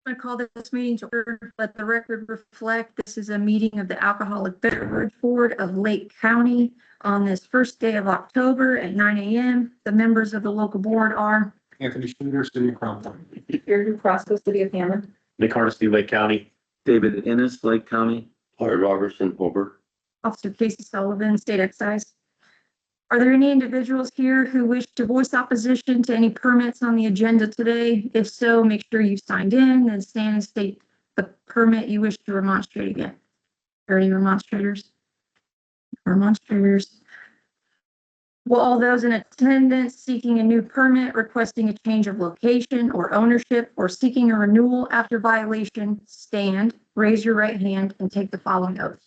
I call this meeting to order. Let the record reflect this is a meeting of the Alcoholic Beverage Board of Lake County on this first day of October at 9 a.m. The members of the local board are Anthony Schmieder, City of Crown Point. Andrew Crosco, City of Hammond, Nick Hardesty, Lake County. David Ennis, Lake County. Howard Robertson, Hobart. Officer Casey Sullivan, State Excise. Are there any individuals here who wish to voice opposition to any permits on the agenda today? If so, make sure you signed in and stand and state the permit you wish to remonstrate against. Are any remonstrators? Remonstrators. Will all those in attendance seeking a new permit, requesting a change of location or ownership, or seeking a renewal after violation, stand, raise your right hand, and take the following oath?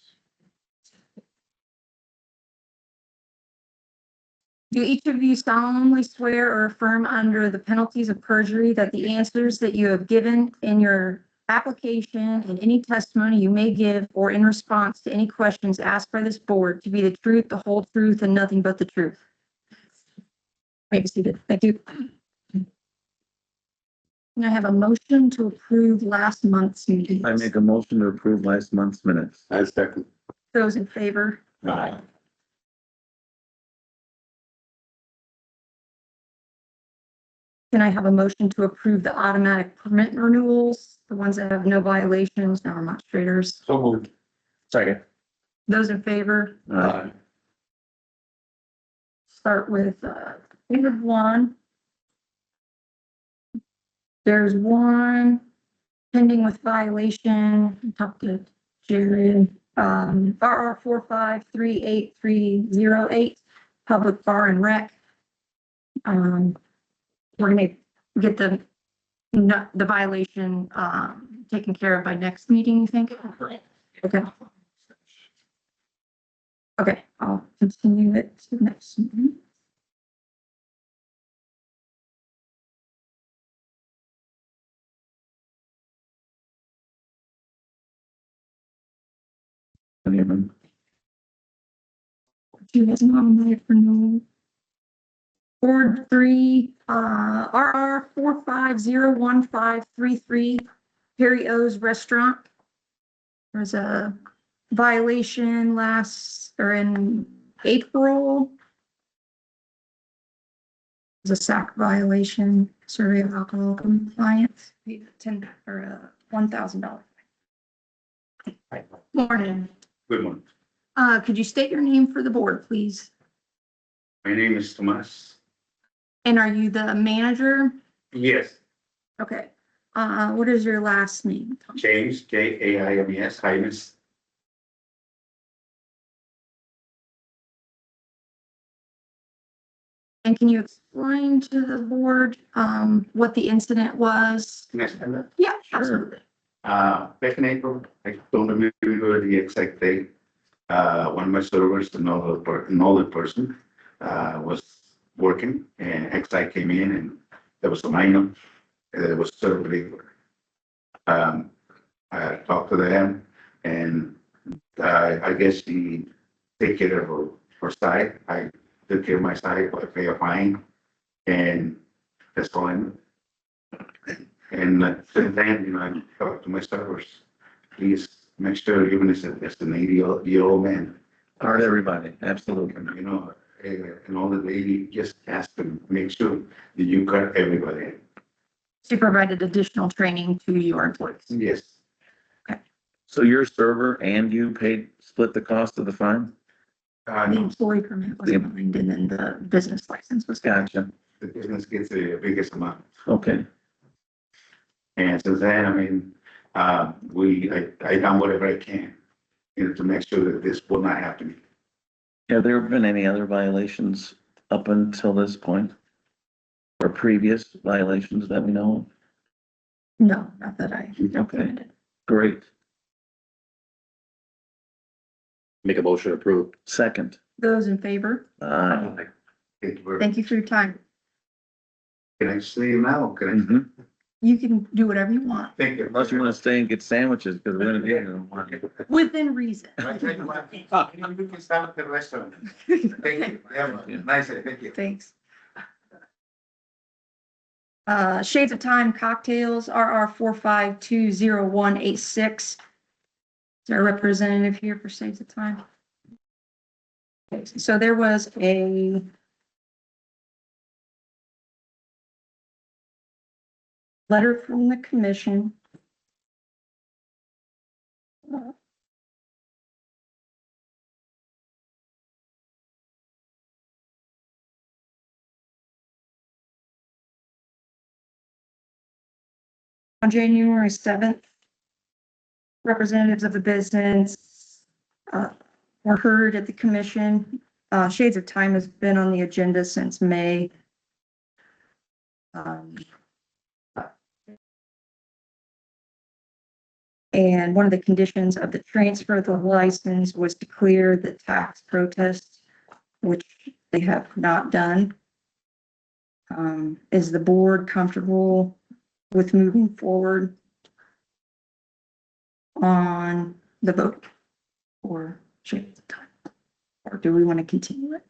Do each of you solemnly swear or affirm under the penalties of perjury that the answers that you have given in your application and any testimony you may give or in response to any questions asked by this board to be the truth, the whole truth, and nothing but the truth? Maybe seated. Thank you. Can I have a motion to approve last month's meeting? I make a motion to approve last month's minutes. I second. Those in favor? Aye. Can I have a motion to approve the automatic permit renewals, the ones that have no violations, no remonstrators? So moved. Second. Those in favor? Start with, David one. There's one pending with violation, talk to Jared, RR 4538308, public bar and rec. We're gonna get the violation, taken care of by next meeting, you think? Okay. Okay, I'll continue it to the next meeting. You guys nominated for no. Board 3, RR 4501533, Perry O's Restaurant. There's a violation in April. There's a SAC violation, survey of alcohol compliance, $1,000. Morning. Good morning. Could you state your name for the board, please? My name is Tomas. And are you the manager? Yes, Okay. What is your last name? James, Jaimes, Jaimes. And can you explain to the board, what the incident was? Next time. Yeah, absolutely. Back in April, I don't remember the exact date. One of my servers, an older person, was working, and XI came in, and there was a minor that was served liquor. I talked to them, and I guess she take care of her side. I took care of my side, I pay a fine, and that's all I know. And since then, I talked to my servers, please make sure, even if it's an 80-year-old man, All right, everybody, absolutely. And all the lady just asked to make sure that you cut everybody. She provided additional training to your employees. Yes. So your server and you split the cost of the fine? The No, employee permit was behind and then the business license was. Gotcha. the business gets the biggest amount. Okay. And since then, I done whatever I can, to make sure that this will not happen. Have there been any other violations up until this point? Or previous violations that we know of? No, not that I documented. Great. Make a motion to approve. Second. Those in favor? Thank you very much. Thank you for your time. Can I see you now? Can I? Mhm. You can do whatever you want, Thank you. Unless you want to stay and get sandwiches, because we're gonna be here. within reason. You can start at the restaurant. Thank you. Have a nice day. Thank you. Thanks. Shades of Time Cocktails, RR 4520186. Is there a representative here for Shades of Time? Okay, so there was a letter from the commission. On January 7th, representatives of the business were heard at the commission. Shades of Time has been on the agenda since May. And one of the conditions of the transfer of the license was to clear the tax protest, which they have not done. Is the board comfortable with moving forward on the vote or Shades of Time? Or do we want to continue it?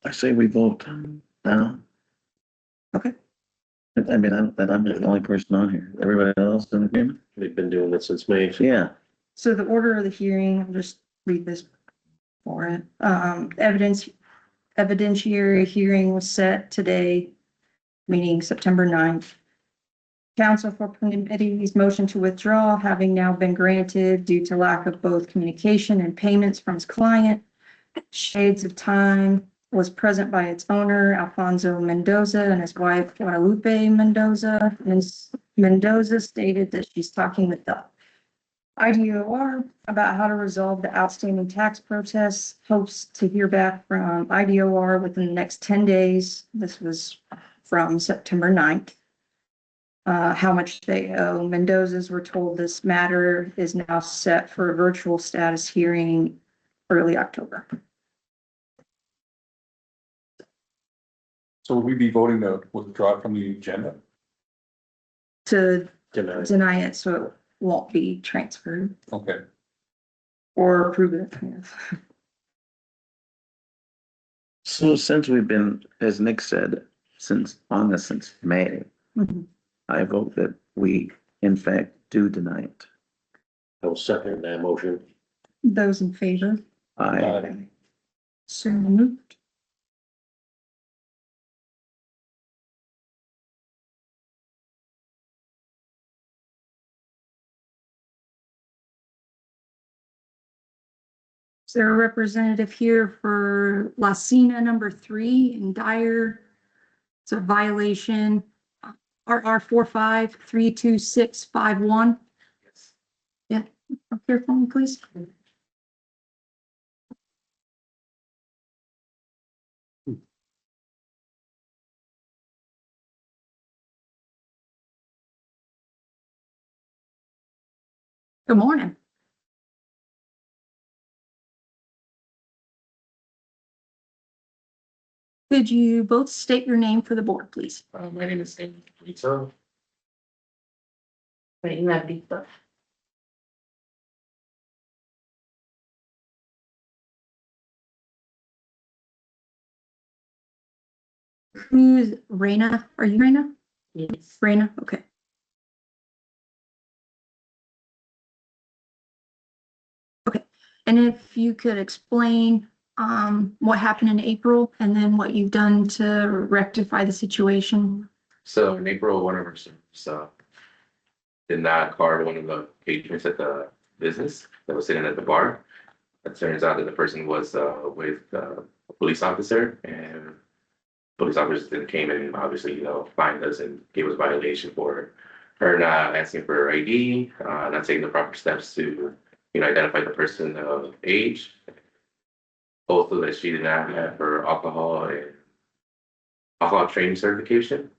I say we vote now. Okay. I mean, I'm the only person on here. Everybody else in agreement? They've been doing this since May. Yeah. So the order of the hearing, I'll just read this for it. Evidentiary hearing was set today, meaning September 9th. Counsel for committee's motion to withdraw having now been granted due to lack of both communication and payments from his client. Shades of Time was present by its owner, Alfonso Mendoza, and his wife, Guadalupe Mendoza. Ms. Mendoza stated that she's talking with the IDOR about how to resolve the outstanding tax protests, hopes to hear back from IDOR within the next 10 days. This was from September 9th. How much they owe. Mendoza's were told this matter is now set for a virtual status hearing early October. So will we be voting to withdraw from the agenda? To Denied. deny it, so it won't be transferred Okay, or approve it. Yes. So since we've been, as Nick said, since May, Mhm. I vote that we in fact do deny it. I will second that motion. Those in favor? I, So moved. Is there a representative here for La Cena number 3 in Dyer? It's a violation, RR 4532651. Yeah, up here for me, please. Good morning. Could you both state your name for the board, please? My name is Rita. Who's Raina? Are you Raina? Yes. Raina, okay. Okay, and if you could explain what happened in April and then what you've done to rectify the situation. So in April, one of our students did not card one of the patrons at the business that was sitting at the bar. It turns out that the person was with a police officer, and police officers then came and obviously, fined us and gave us violation for her not asking for her ID, not taking the proper steps to, identify the person of age. Also that she did not have her alcohol training certification.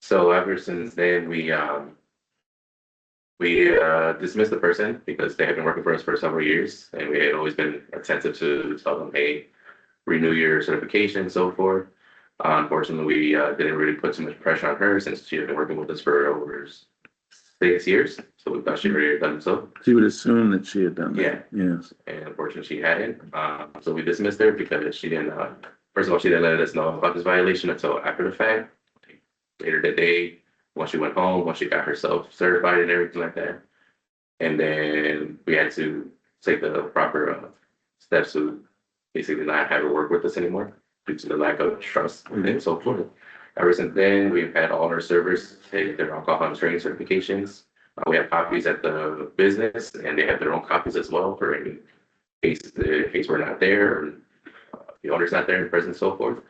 So ever since then, we dismissed the person because they had been working for us for several years, and we had always been attentive to tell them, hey, renew your certification and so forth. Unfortunately, we didn't really put too much pressure on her since she had been working with us for over 6 years. So we thought she had already done so. she would assume that she had done that. Yeah. Yes. And unfortunately, she hadn't. So we dismissed her because she didn't First of all, she didn't let us know about this violation until after the fact. Later that day, once she went home, once she got herself certified and everything like that. And then we had to take the proper steps to basically not have her work with us anymore due to the lack of trust and so forth. Ever since then, we've had all our servers take their alcohol and training certifications. We have copies at the business and they have their own copies as well for any case we're not there or the owner's not there in present and so forth.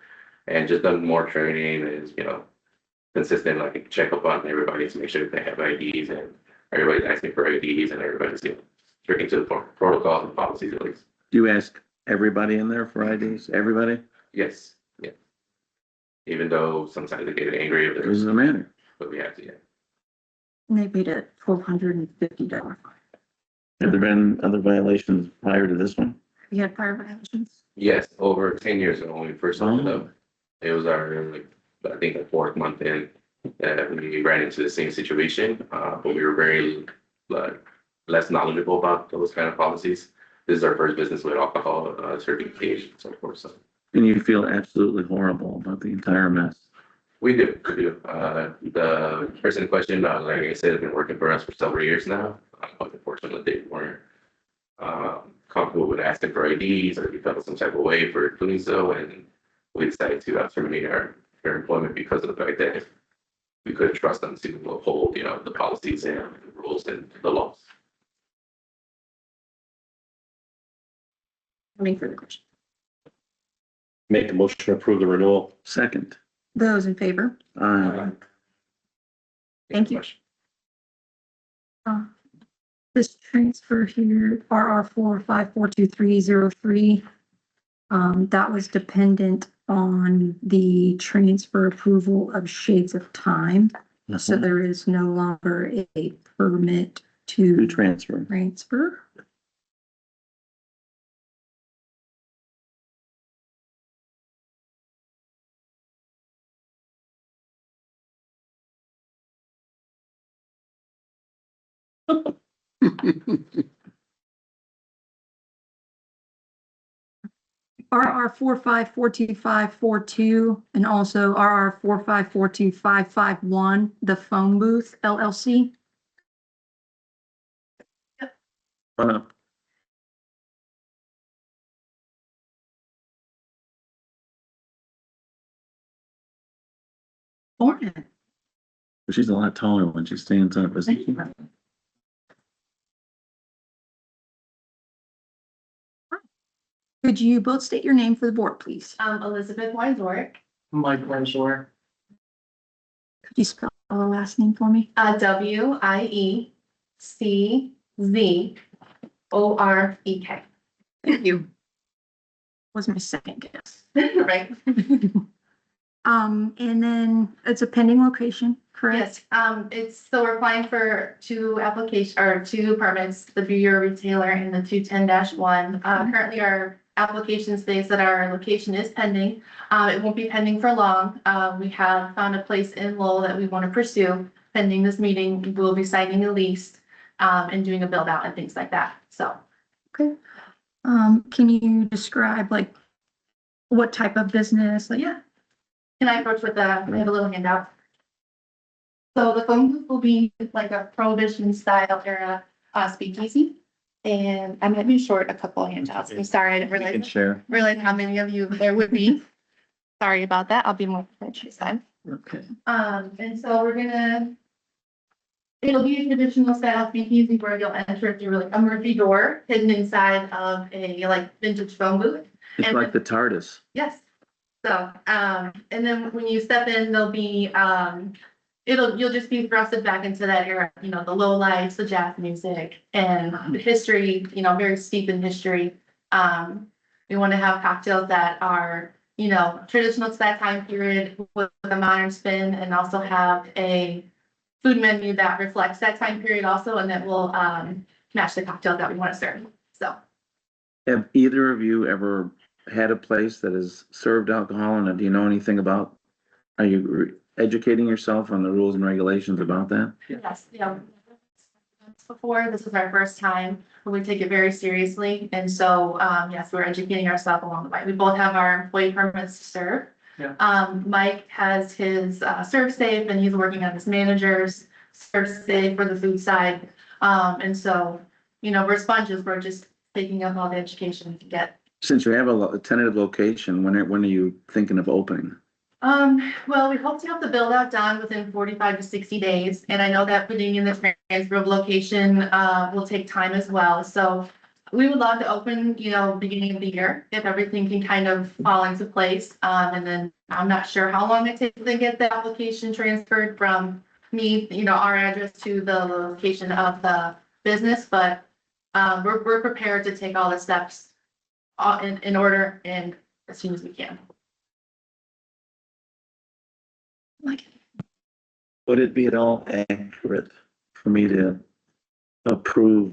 And just done more training and, consistent, like check up on everybody to make sure that they have IDs and everybody's asking for IDs and everybody's sticking to the protocols and policies at least. Do you ask everybody in there for IDs? Everybody? Yes, yeah. Even though sometimes they get angry if What there's, does it matter? but we have to, yeah. And they paid a $1,250 fine. Have there been other violations prior to this one? You had prior violations? Yes, over 10 years ago when we first opened up, it was our, like, I think the 4th month in that we ran into the same situation, but we were very less knowledgeable about those kind of policies. This is our first business with alcohol certification, and so forth. So And you feel absolutely horrible about the entire mess. we do. The person in question, like I said, has been working for us for several years now. But unfortunately, they weren't comfortable with asking for IDs or he felt some type of way for doing so, and we decided to terminate our employment because of the fact that we couldn't trust them to uphold, the policies and the rules and the laws. Any further questions? Make a motion to approve the renewal. Second. Those in favor? Thank you. This transfer here, RR4542-303, that was dependent on the transfer approval of Shades of Time. So there is no longer a permit To to transfer. transfer. RR4542-542 and also RR4542-551, the phone booth LLC. Uh, Morning. She's a lot taller when she stands up, isn't Thank she? you. Could you both state your name for the board, please? Elizabeth Weinzorek, Mike Wensor. Could you spell the last name for me? WIECZOREK. Thank you. Was my second guess. Right? And then it's a pending location, correct? Yes, so we're applying for two permits, the Bureau Retailer and the 210-1. Currently our application states that our location is pending. It won't be pending for long. We have found a place in Lowell that we want to pursue. Pending this meeting, we'll be signing a lease, and doing a build out and things like that, so. Okay. Can you describe like what type of business, like? Yeah. Can I approach with we have a little handout. So the phone booth will be like a prohibition style era speakeasy. And I'm gonna be short a couple of handouts. I'm sorry, I didn't You can realize share. how many of you there would be. Sorry about that. I'll be more prepared this time. Okay. And so it'll be a traditional style speakeasy where you'll enter through like a Murphy door hidden inside of a like vintage phone booth. It's And like the TARDIS. Yes. So, and then when you step in, there'll be, you'll just be thrusted back into that era, the low lights, the jazz music and the history, very steep in history. We want to have cocktails that are, traditional to that time period with a modern spin and also have a food menu that reflects that time period also, and that will, match the cocktail that we want to serve. So. Have either of you ever had a place that has served alcohol, and do you know anything about, are you educating yourself on the rules and regulations about that? Yes, yeah. before. This is our first time. We take it very seriously. And so, yes, we're educating ourselves along the way. We both have our employee permits to serve. Yeah. Mike has his serve safe and he's working on his manager's serve safe for the food side. And so, you know, we're sponges. We're just taking up all the education to get. Since you have a tentative location, when are you thinking of opening? Well, we hope to have the build out done within 45 to 60 days. And I know that putting in the transfer of location, will take time as well. So we would love to open, you know, beginning of the year, if everything can kind of fall into place. And then I'm not sure how long it takes to get the application transferred from me, you know, our address to the location of the business, but, we're prepared to take all the steps in order and as soon as we can. Like, Would it be at all accurate for me to approve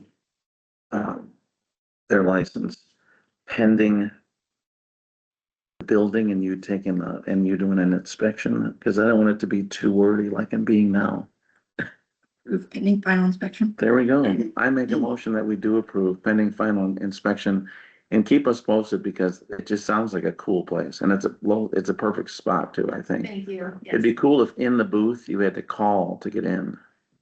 their license pending the building and you taking and you doing an inspection? Because I don't want it to be too wordy like I'm being now. pending final inspection. There we go. I make a motion that we do approve pending final inspection and keep us posted because it just sounds like a cool place and it's a perfect spot too, I think. Thank you. Yes. It'd be cool if in the booth you had to call to get in.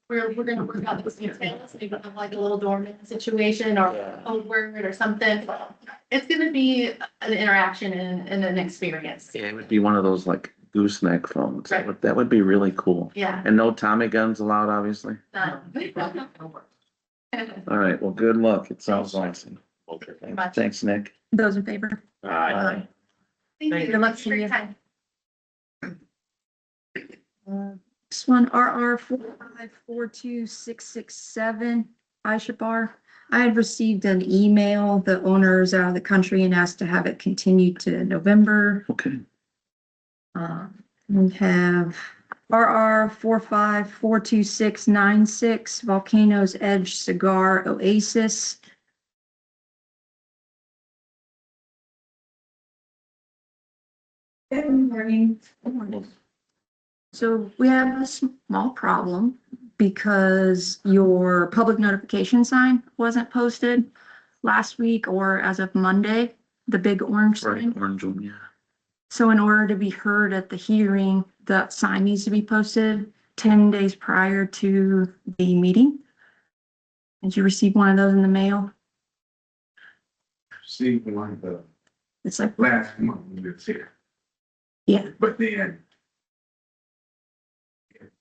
We're gonna work out those details, maybe have like a little doorman situation or a code word or something. It's gonna be an interaction and an experience. It would be one of those like gooseneck phones. Right. That would be really cool. Yeah. And no Tommy guns allowed, obviously. Done. All right, well, good luck. It sounds awesome. Much. Thanks, Nick. Those in favor? Aye. Thank you. Good luck to For your you. time. This one, RR 4542667, Aisha Bar. I had received an email. The owner is out of the country and asked to have it continued to November. Okay. We have RR 4542696, Volcano's Edge Cigar Oasis. Good morning. So we have a small problem because your public notification sign wasn't posted last week or as of Monday, the big orange Right, sign. orange one, yeah. So in order to be heard at the hearing, the sign needs to be posted 10 days prior to the meeting. Did you receive one of those in the mail? See, one, the It's like, last month we was here, yeah, but then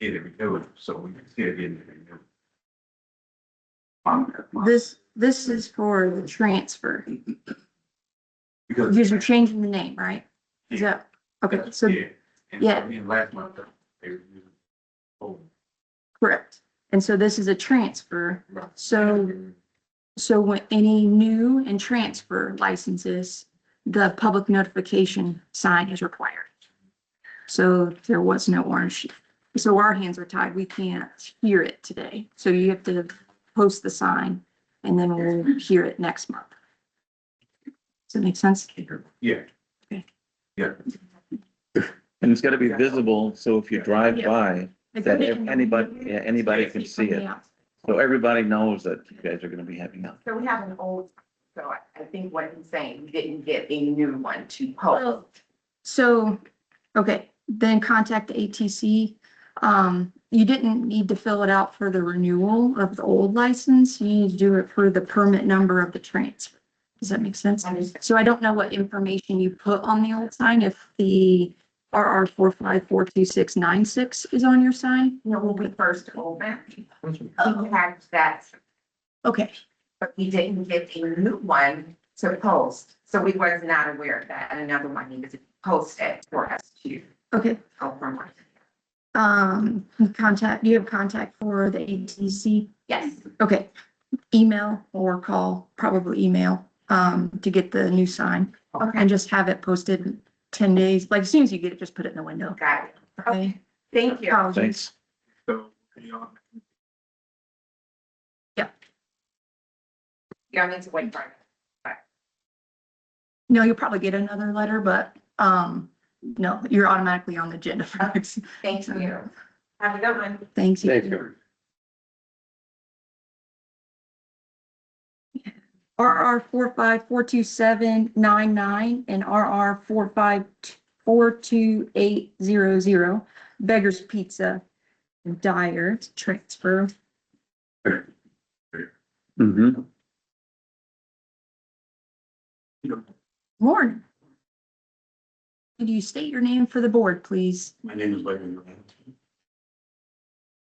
it renewed, so we can still get it renewed. this is for the transfer, Because. because you're changing the name, right? Is that, okay, so, Yeah. And yeah. in last month, they were using. Oh, correct. And so this is a transfer. right. So when any new and transfer licenses, the public notification sign is required. So there was no orange. So our hands are tied. We can't hear it today. So you have to post the sign and then we'll hear it next month. Does that make sense? Yeah. Okay. Yeah. And it's gotta be visible, so if you drive Yeah. by, that anybody can see it. So everybody knows that you guys are gonna be having out. So we have an old, so I think what he's saying, we didn't get a new one to post. Well, so, okay, then contact the ATC. You didn't need to fill it out for the renewal of the old license. You need to do it for the permit number of the transfer. Does that make sense? Understood. So I don't know what information you put on the old sign, if the RR 4542696 is on your sign. You know, when we first opened, he had that, Okay, but we didn't get a new one to post. So we was not aware of that. And another one needed to be posted for us to okay. open. You have contact for the ATC? Yes, Okay, email or call, probably email, to get the new sign. okay, And just have it posted 10 days, like as soon as you get it, just put it in the window. got it. Okay. Thank you. Apologies. Thanks. So, you know, Y'all need to wait for it. No, you'll probably get another letter, but, no, you're automatically on the agenda for next. Thank you. Have a good one. Thanks. Thank you. RR 45 42799 and RR 45 42800. Beggar's Pizza, Dyer to transfer. Mm-hmm. Morning. Could you state your name for the board, please? My name is Larry Grant.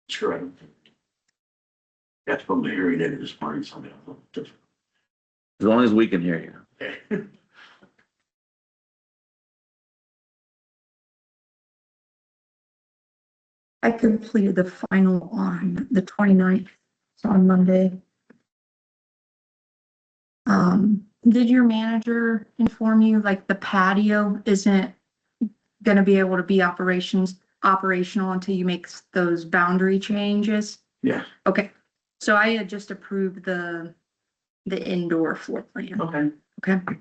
Sure. Got to put my hearing aid this morning, so As long as we can hear you. I'm I completed the final on the 29th, so on Monday. Did your manager inform you, like the patio isn't gonna be able to be operational until you make those boundary changes? Yeah. Okay, so I had just approved the indoor floor plan, Okay. okay?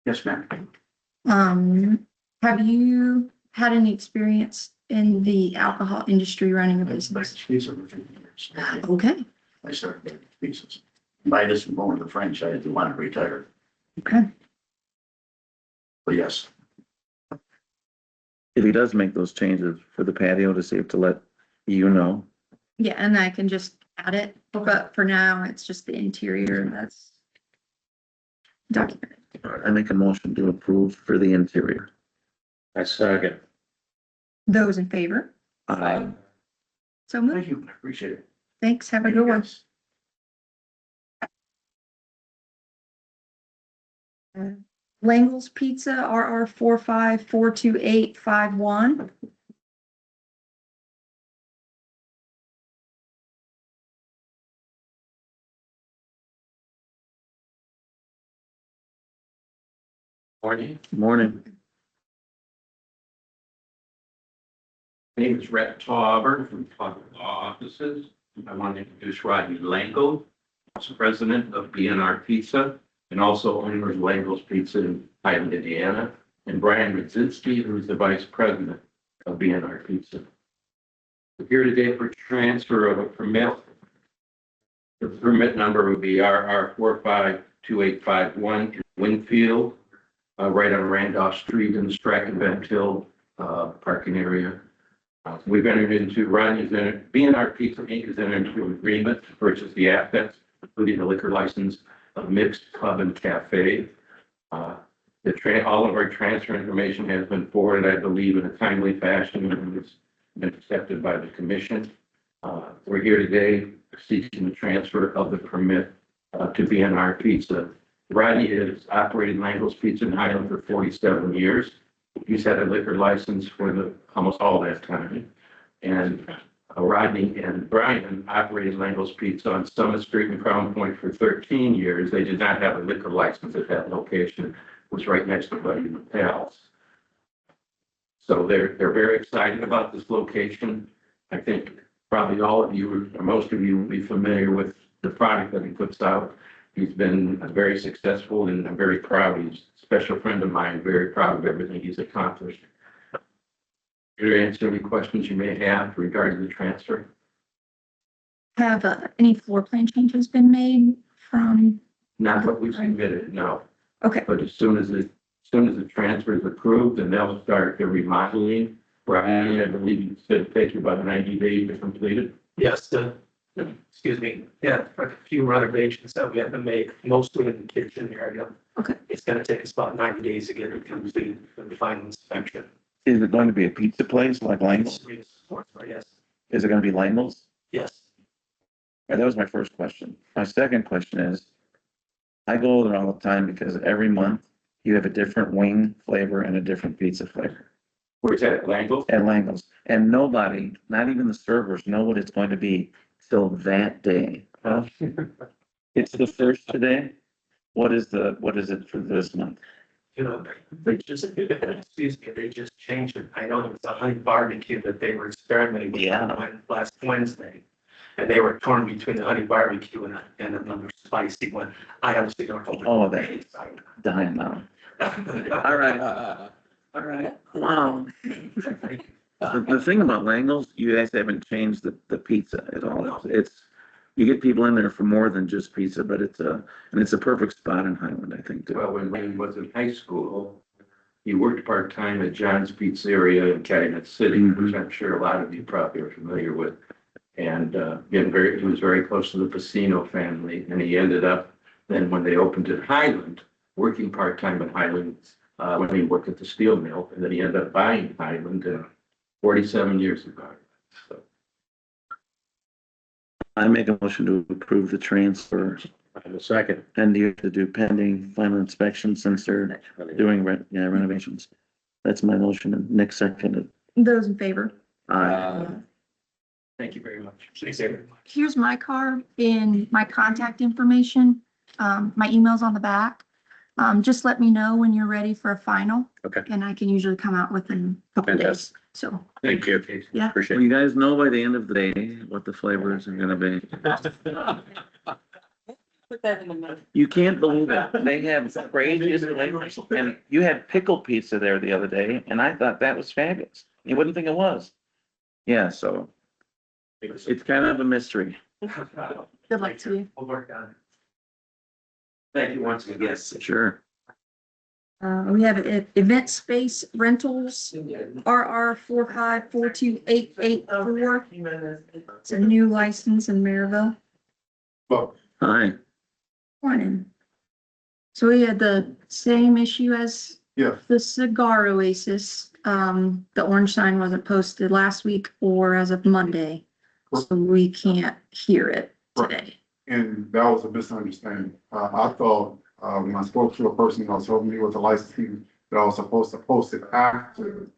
Yes, ma'am. Have you had any experience in the alcohol industry running a business? These are 15 years. Okay, I started making pieces. By this and going to the franchise, I want to retire, okay. but yes, If he does make those changes for the patio to see if to let you know. Yeah, and I can just add it, but for now, it's just the interior that's documented. I make a motion to approve for the interior. I second. Those in favor? So moved. thank you, I appreciate it. Thanks, have a good one. Yes. Langle's Pizza, RR 45 42851. Morning, Morning. my name is Rhett Tauber from Tauber Law Offices. I want to introduce Rodney Langle, Vice President of BNR Pizza, and also owner of Langle's Pizza in Highland, Indiana, and Brian Rudzinski, who is the Vice President of BNR Pizza. We're here today for transfer of a permit. The permit number would be RR 452851 in Winfield, right on Randolph Street in the Strachan Bent Hill parking area. We've entered into, BNR Pizza Inc. has entered into an agreement to purchase the assets, including the liquor license of Mixed Club and Cafe. All of our transfer information has been forwarded, I believe, in a timely fashion, and it's been accepted by the commission. We're here today seeking the transfer of the permit to BNR Pizza. Rodney has operated Langle's Pizza in Highland for 47 years. He's had a liquor license for almost all that time. And Rodney and Brian operated Langle's Pizza on Summit Street in Crown Point for 13 years. They did not have a liquor license at that location. It was right next to Buddy Mattel's. So they're very excited about this location. I think probably all of you, or most of you, will be familiar with the product that he puts out. He's been very successful, and I'm very proud. He's a special friend of mine, very proud of everything he's accomplished. Here to answer any questions you may have regarding the transfer. Have any floor plan changes been made from, Not what we've submitted, no. okay, But as soon as the transfer is approved, then they'll start the remodeling. Brian, I believe you said it takes you about 90 days to complete it. Yes, excuse me, yeah, a few renovations that we have to make, mostly in the kitchen area. Okay. It's gonna take us about 90 days to get it complete for the final inspection. Is it going to be a pizza place like Langle's? Yes, Is it going to be Langle's? yes. That was my first question. My second question is, I go there all the time because every month you have a different wing flavor and a different pizza flavor Where's that, Langle? at Langle's. And nobody, not even the servers, know what it's going to be till that day. It's the first today. What is it for this month? You know, they just, excuse me, they just changed it. I know there was a honey barbecue that they were experimenting with last Wednesday. And they were torn between the honey barbecue and another spicy one. I honestly don't know. Oh, that dying now. All right. All right. Wow. The thing about Langle's, you guys haven't changed the pizza at all. It's You get people in there for more than just pizza, but it's a perfect spot in Highland, I think, too. Well, when Wayne was in high school, he worked part-time at John's Pizzeria in Calumet City, which I'm sure a lot of you probably are familiar with. And, he was very close to the Pacino family, and he ended up, then when they opened in Highland, working part-time at Highland, when he worked at the steel mill, and then he ended up buying Highland, 47 years ago. So, I make a motion to approve the transfer I have a second. and you have to do pending final inspection since they're doing renovations. That's my motion, and Nick seconded. Those in favor? Thank you very much. Thanks, everyone. Here's my card and my contact information. My email's on the back. Just let me know when you're ready for a final. Okay. And I can usually come out within a couple of days. Fantastic. So, Thank you. Yeah. Appreciate Well, it. you guys know by the end of the day what the flavors are gonna be. put that in the minute. You can't believe it. They have craziest flavors. And you had pickle pizza there the other day, and I thought that was fabulous. You wouldn't think it was. Yeah, so it's kind of a mystery. Good luck to you. We'll work on it. Thank you once again. Yes. Sure. We have event space rentals, RR 4542884. It's a new license in Maryville. Well, Hi. Morning. So we had the same issue as yeah, the Cigar Oasis. The orange sign wasn't posted last week or as of Monday. So we can't hear it today. and that was a misunderstanding. I thought, when I spoke to a person that was helping me with the licensing, that I was supposed to post it after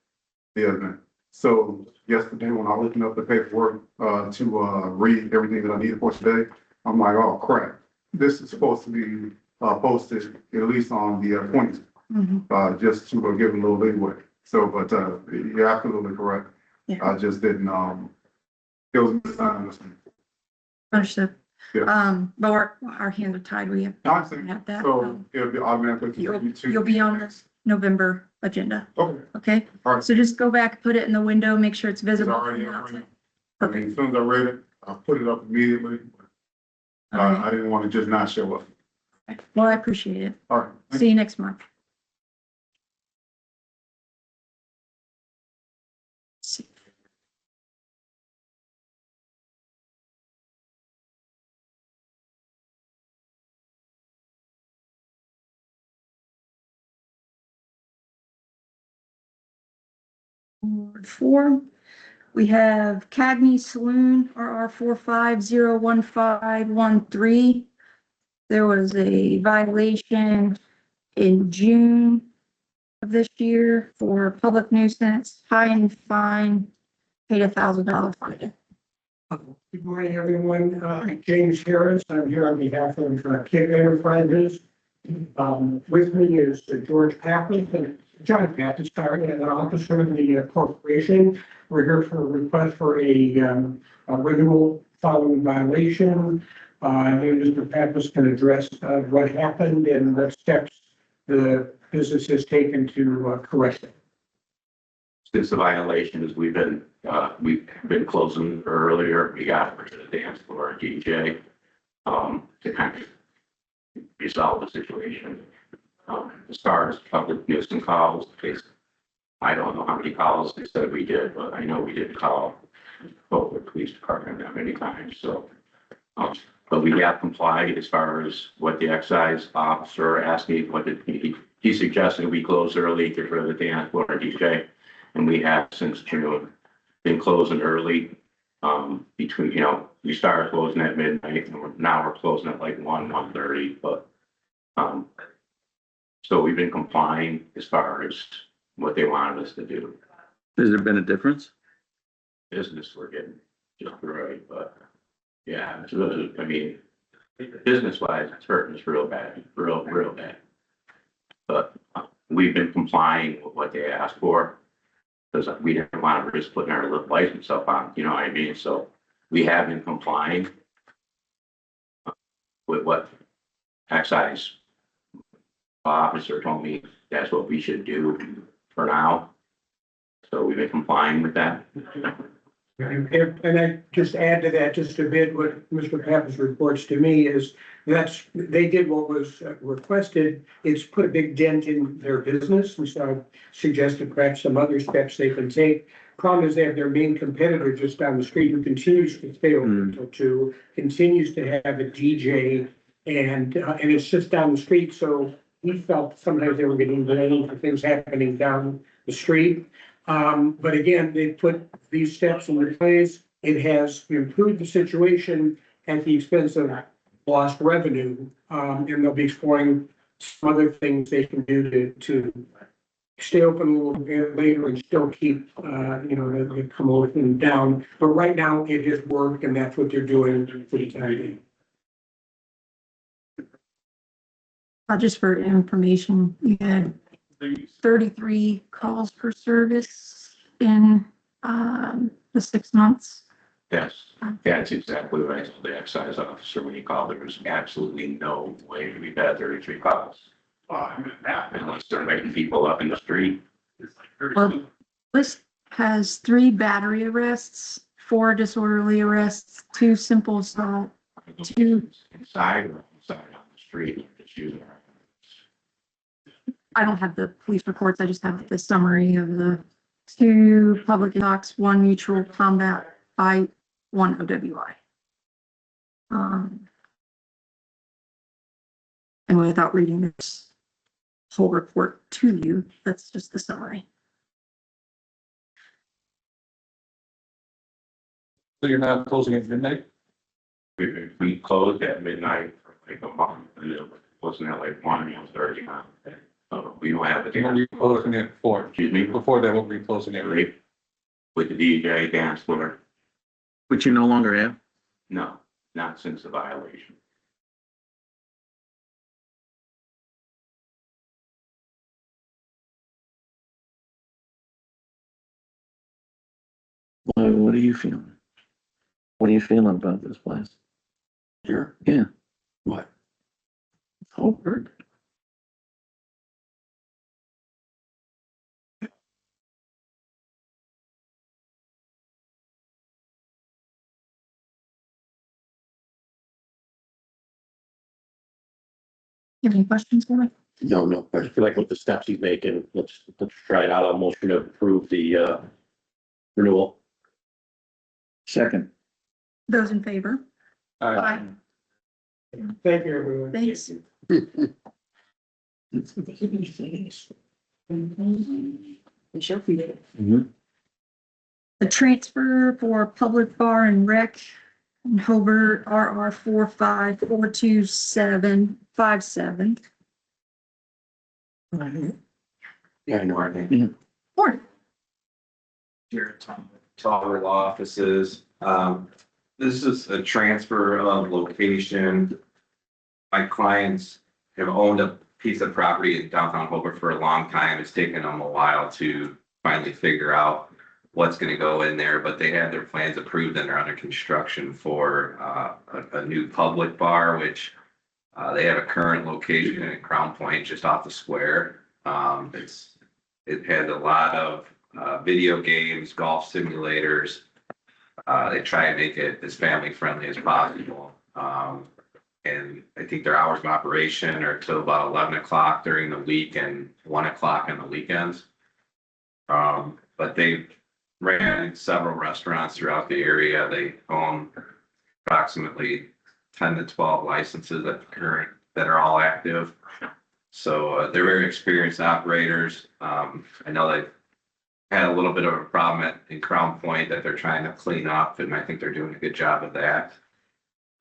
the event. So yesterday, when I opened up the paperwork, to, read everything that I needed for today, I'm like, oh crap. This is supposed to be, posted at least on the 20th, Mhm. just to give a little leeway. So, but, you're absolutely correct. Yeah. I just didn't, it was a misunderstanding. Understood. Yeah. But our hands are tied. We have No, I see. have that. So it'll be automatically. You'll be on this November agenda, Okay, okay? all right. So just go back, put it in the window, make sure it's It's visible. already from the up right outside. now. I mean, as soon as I read it, I put it up immediately. I didn't want to just not show up. Well, I appreciate it. All right. See you next month. Ward 4, we have Cagney Saloon, RR 45011513. There was a violation in June of this year for public nuisance, high and fine, paid $1,000 fine. Good morning, everyone. James Harris. I'm here on behalf of Kid Enterprises. With me is George Pappas and John Pappas, sorry, an officer of the corporation. We're here for a request for a renewal following violation. Mr. Pappas can address what happened and what steps the business has taken to correct it. since the violation is we've been closing earlier. We got rid of the dance floor DJ, to kind of resolve the situation. As far as public nuisance calls, I don't know how many calls they said we did, but I know we did call both the police department that many times, so. But we have complied as far as what the excise officer asked me, he suggested we close early, get rid of the dance floor DJ. And we have since June been closing early, between, we started closing at midnight and now we're closing at like 1:30, but, so we've been complying as far as what they wanted us to do. Has there been a difference? Business, we're getting just right, but yeah, it's really, I mean, business wise, it's hurting us real bad, real bad. But we've been complying with what they asked for. Because we didn't want to risk putting our license up on, you know what I mean? So we have been complying with what excise officer told me that's what we should do for now. So we've been complying with that. And I just add to that just a bit, what Mr. Pappas reports to me is they did what was requested. It's put a big dent in their business, and so I suggested perhaps some other steps they can take. Problem is they have their main competitor just down the street who continues to stay open until 2, continues to have a DJ, and it's just down the street, so he felt sometimes they were getting blamed for things happening down the street. But again, they put these steps into place. It has improved the situation at the expense of lost revenue. And they'll be exploring some other things they can do to stay open a little bit later and still keep, the commotion down. But right now it has worked, and that's what they're doing for the time being. Just for information, you had 33 calls per service in, the 6 months. Yes, that's exactly what I told the excise officer when he called. There was absolutely no way we've had 33 calls. Unless they're making people up in the street. Well, list has 3 battery arrests, 4 disorderly arrests, 2 simple assault, 2. Inside or outside on the street, it's usually. I don't have the police reports, I just have the summary of the 2 public knocks, 1 mutual combat fight, 1 OWI. And without reading this whole report to you, that's just the summary. So you're not closing at midnight? We closed at midnight for like a month, and it wasn't at like 1:30 now. We don't have the. What were you closing it for? Excuse me? Before that, what were you closing it with? With the DJ dance floor? Which you no longer have. No, not since the violation. What are you feeling? What are you feeling about this place? Here? Yeah. What? Holbert. You have any questions for me? No, I feel like with the steps he's making, let's try it out. I'll motion to approve the, renewal. Second. Those in favor? Aye. Thank you, everyone. Thanks. The transfer for public bar and rec in Hobart, RR 4542757. Yeah, I know our name. Or Here at Tower Law Offices. This is a transfer of location. My clients have owned a piece of property in downtown Hobart for a long time. It's taken them a while to finally figure out what's gonna go in there, but they have their plans approved and they're under construction for a new public bar, which they have a current location in Crown Point, just off the square. It has a lot of video games, golf simulators. They try and make it as family friendly as possible. And I think their hours of operation are till about 11 o'clock during the week and 1 o'clock on the weekends. But they ran several restaurants throughout the area. They own approximately 10 to 12 licenses at the current that are all active. So they're very experienced operators. I know they've had a little bit of a problem in Crown Point that they're trying to clean up, and I think they're doing a good job of that.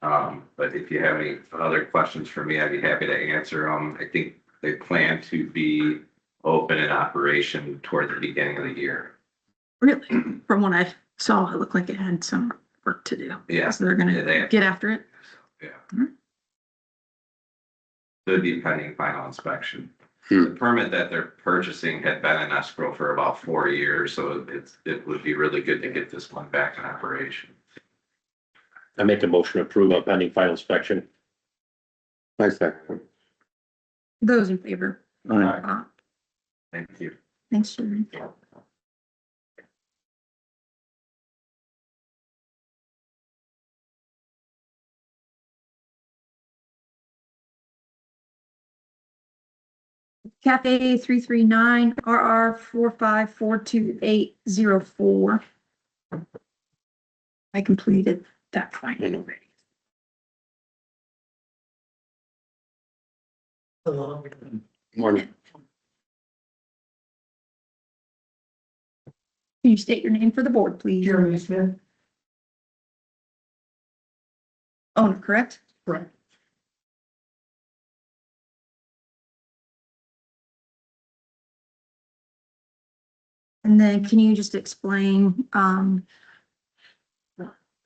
But if you have any other questions for me, I'd be happy to answer them. I think they plan to be open in operation toward the beginning of the year. really, from what I saw, it looked like it had some work to do. Yeah. So they're gonna get after it. Yeah. Mhm. So it'd be pending final inspection. Hmm. The permit that they're purchasing had been in escrow for about 4 years, so it would be really good to get this one back in operation. I make a motion to approve on pending final inspection. I second. Those in favor? Aye. Thank you. Thanks, Sherry. Cafe 339 RR 4542804. I completed that finding already. Morning. Can you state your name for the board, please? Jeremy Smith. Owner, correct? Correct. And then can you just explain,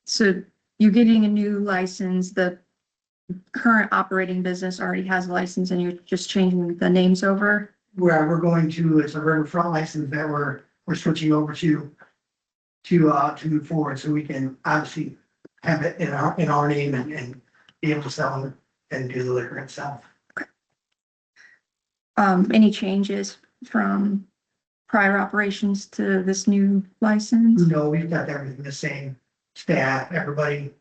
so you're getting a new license, the current operating business already has a license and you're just changing the names over? Where we're going to, it's a riverfront license that we're switching over to move forward, so we can obviously have it in our name and be able to sell it and do the liquor itself. Any changes from prior operations to this new license? No, we've got everything the same, staff, everybody.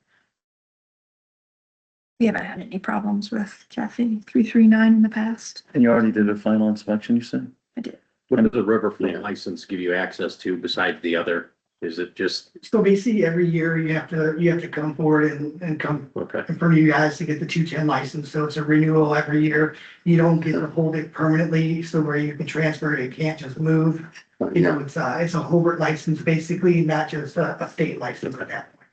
We haven't had any problems with Cafe 339 in the past. And you already did a final inspection, you said? I did. What does the riverfront license give you access to besides the other? Is it just, So basically, every year you have to come forward and come okay, in front of you guys to get the 210 license. So it's a renewal every year. You don't get to hold it permanently, so where you can transfer it, it can't just move. You know, it's a Hobart license, basically, not just a state license at that point.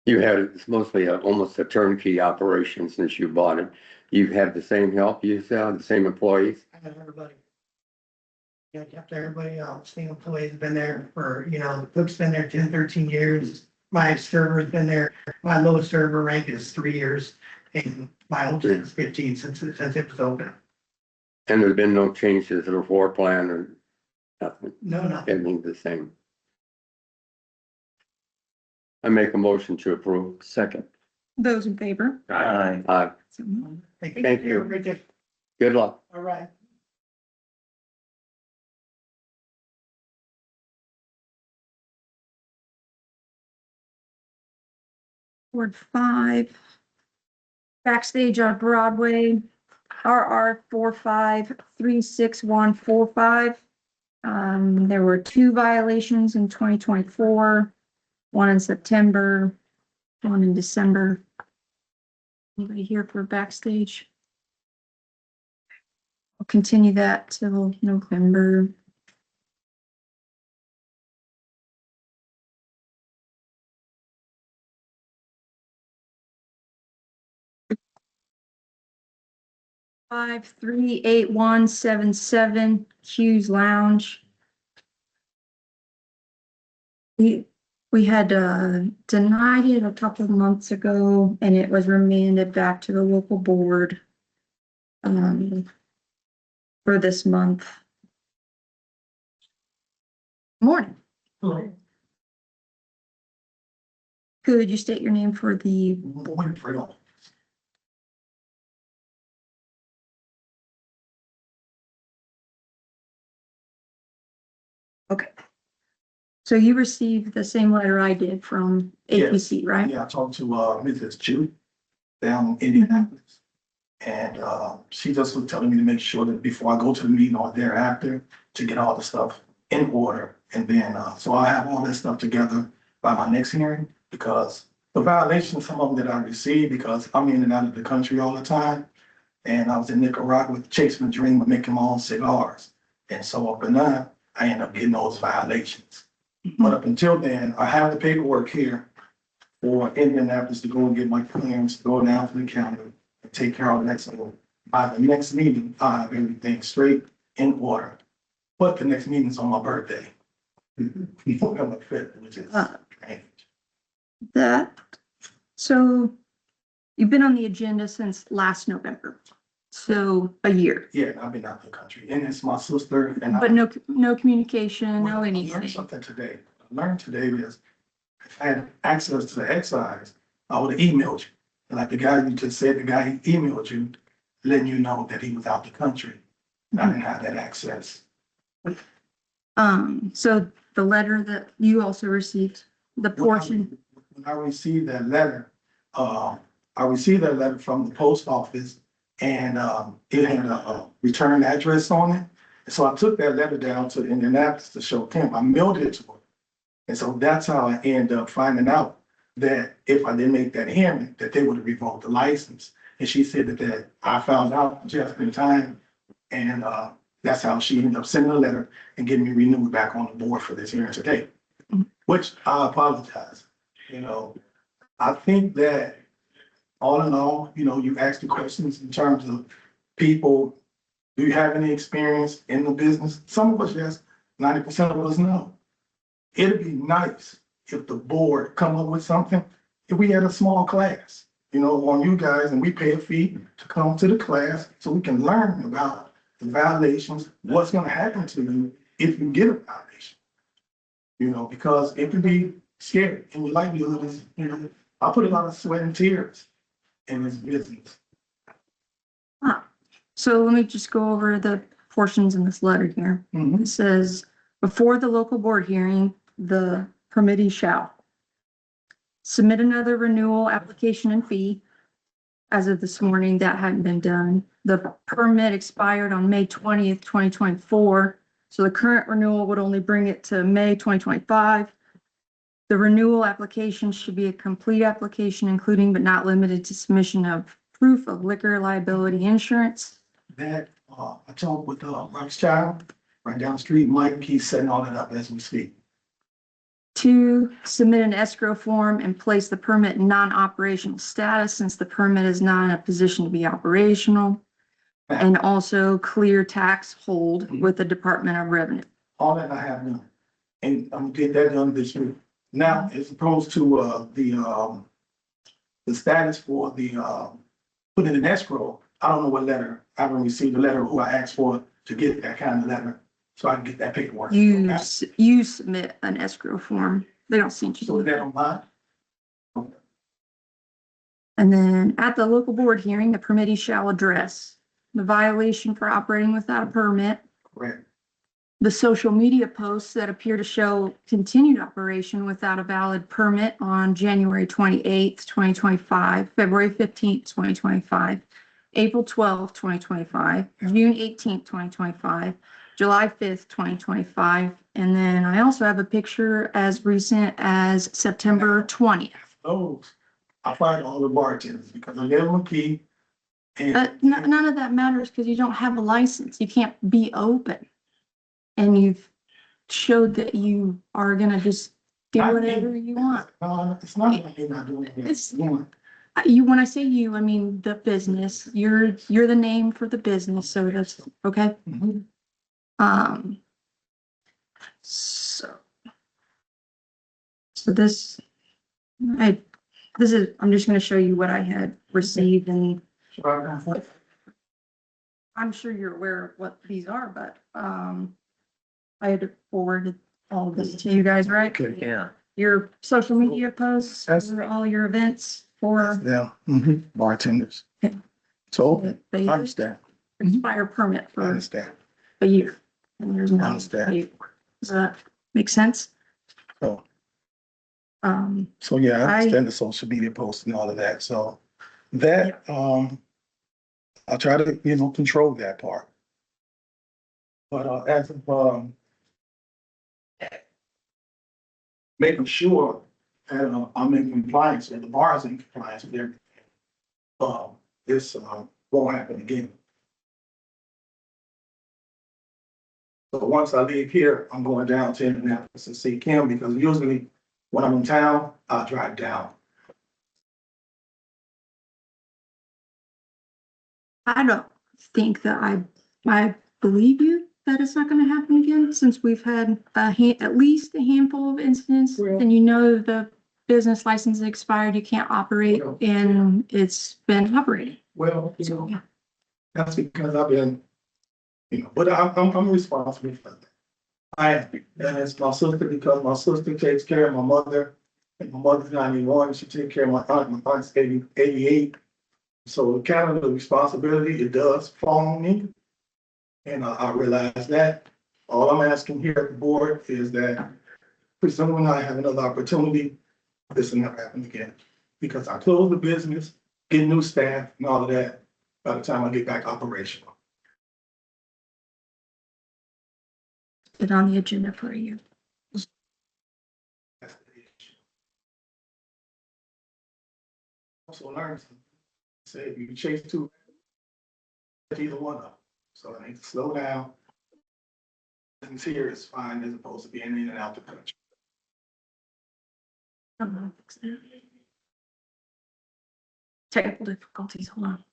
You had, it's mostly almost a turnkey operation since you bought it. You've had the same help, you said, the same employees? I have everybody. Yeah, kept everybody, same employees been there for, the cook's been there 10, 13 years. My server's been there, my lowest server rank is 3 years, and my oldest is 15 since it was open. And there's been no changes to the floor plan or nothing? No, nothing. Everything's the same. I make a motion to approve. Second. Those in favor? Aye. Aye. Thank you. Right there. Good luck. All right. Ward 5. Backstage on Broadway, RR 4536145. There were 2 violations in 2024, 1 in September, 1 in December. Anybody here for Backstage? I'll continue that till November. Five, 38177 Hughes Lounge. We had denied it a couple of months ago and it was remanded back to the local board for this month. Morning. Hello. Could you state your name for the Boyd Brittle. Okay. So you received the same letter I did from APC, right? Yeah, I talked to Mrs. Chu down in Indianapolis. And she just was telling me to make sure that before I go to the meeting or thereafter, to get all the stuff in order. And then, so I'll have all this stuff together by my next hearing, because the violations, some of them that I received, because I'm in and out of the country all the time. And I was in Nicaragua chasing a dream of making my own cigars. And so up and down, I end up getting those violations. But up until then, I have the paperwork here for Indianapolis to go and get my clearance, to go down to the county and take care of that. So by the next meeting, I have everything straight in order. But the next meeting's on my birthday. November 5th, which is strange. So you've been on the agenda since last November, so a year, Yeah, I've been out of the country, and it's my sister and but I. no communication, no I learned anything. something today. I learned today is if I had access to the excise, I would have emailed you. And like the guy you just said, the guy he emailed you, letting you know that he was out the country. I didn't have that access. So the letter that you also received, the portion, When I received that letter, I received that letter from the post office And, it had a return address on it. And so I took that letter down to Indianapolis to show Kim. I mailed it to her. And so that's how I ended up finding out that if I didn't make that hearing, that they would have revoked the license. And she said that I found out just in time. And, that's how she ended up sending a letter and getting me renewed back on the board for this hearing today, which I apologize. You know, I think that all in all, you know, you asked the questions in terms of people, do you have any experience in the business? Some of us, yes, 90% of us, no. It'd be nice if the board come up with something, if we had a small class, you know, on you guys, and we pay a fee to come to the class so we can learn about the violations, what's gonna happen to you if you get a violation. You know, because it can be scary and your livelihood is, you know, I put a lot of sweat and tears in this business. So let me just go over the portions in this letter here. It says, before the local board hearing, the permittee shall submit another renewal application and fee. As of this morning, that hadn't been done. The permit expired on May 20th, 2024. So the current renewal would only bring it to May 2025. The renewal application should be a complete application, including but not limited to submission of proof of liquor liability insurance. That, I talked with, Rothschild, right down the street, Mike, he's setting all that up as we speak. 2, submit an escrow form and place the permit in non-operational status since the permit is not in a position to be operational. And also clear tax hold with the Department of Revenue. All that I have done. And I'm gonna get that done this week. Now, as opposed to, the status for the, put in an escrow, I don't know what letter, I haven't received a letter who I asked for to get that kind of letter. So I can get that paperwork. You submit an escrow form. They don't seem to So do that that. online? And then at the local board hearing, the permittee shall address the violation for operating without a permit, Correct. the social media posts that appear to show continued operation without a valid permit on January 28th, 2025, February 15th, 2025, April 12th, 2025, June 18th, 2025, July 5th, 2025. And then I also have a picture as recent as September 20th. Those, I find all the bartenders because I gave them a key. And None of that matters because you don't have a license. You can't be open. And you've showed that you are gonna just do whatever you want. no, it's not like they're not doing it. It's- You, when I say you, I mean the business. You're the name for the business, so that's okay. Mhm. So this, I'm just gonna show you what I had received, and I'm sure you're aware of what these are, but, I had forwarded all of this to you guys, right? Yeah. Your social media posts, That's- for all your events for Yeah, bartenders. So, they I understand, expire permit I for understand. a year. And there's no. Understand. paperwork. Does that make sense? So, Um, so yeah, I I- understand the social media posts and all of that, so that, I'll try to, you know, control that part. But, as of, making sure that, I'm in compliance, and the bar is in compliance with everything. This, won't happen again. So once I leave here, I'm going down to Indianapolis and see Kim, because usually when I'm in town, I'll drive down. I don't think that I believe you that it's not gonna happen again, since we've had at least a handful of incidents, Well- and you know the business license is expired, you can't operate, Well- and it's been operating. Well, you So, know, yeah. that's because I've been, you know, but I'm responsible for that. I am, and it's my sister, because my sister takes care of my mother, and my mother's 91, she takes care of my aunt's 88. So kind of the responsibility, it does fall on me. And I realize that. All I'm asking here at the board is that presuming I have another opportunity, this will never happen again. Because I closed the business, get new staff and all of that. by the time I get back operational. Get on the agenda for you. That's the issue. Also learned, say, if you chase two, either one of them. So I need to slow down. And here is fine as opposed to being in and out the country. Technical difficulties, hold on.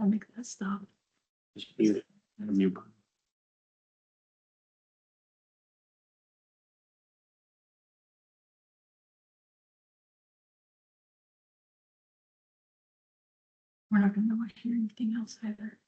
I'll make that stop. Just mute it. Mute. We're not gonna know I hear anything else either.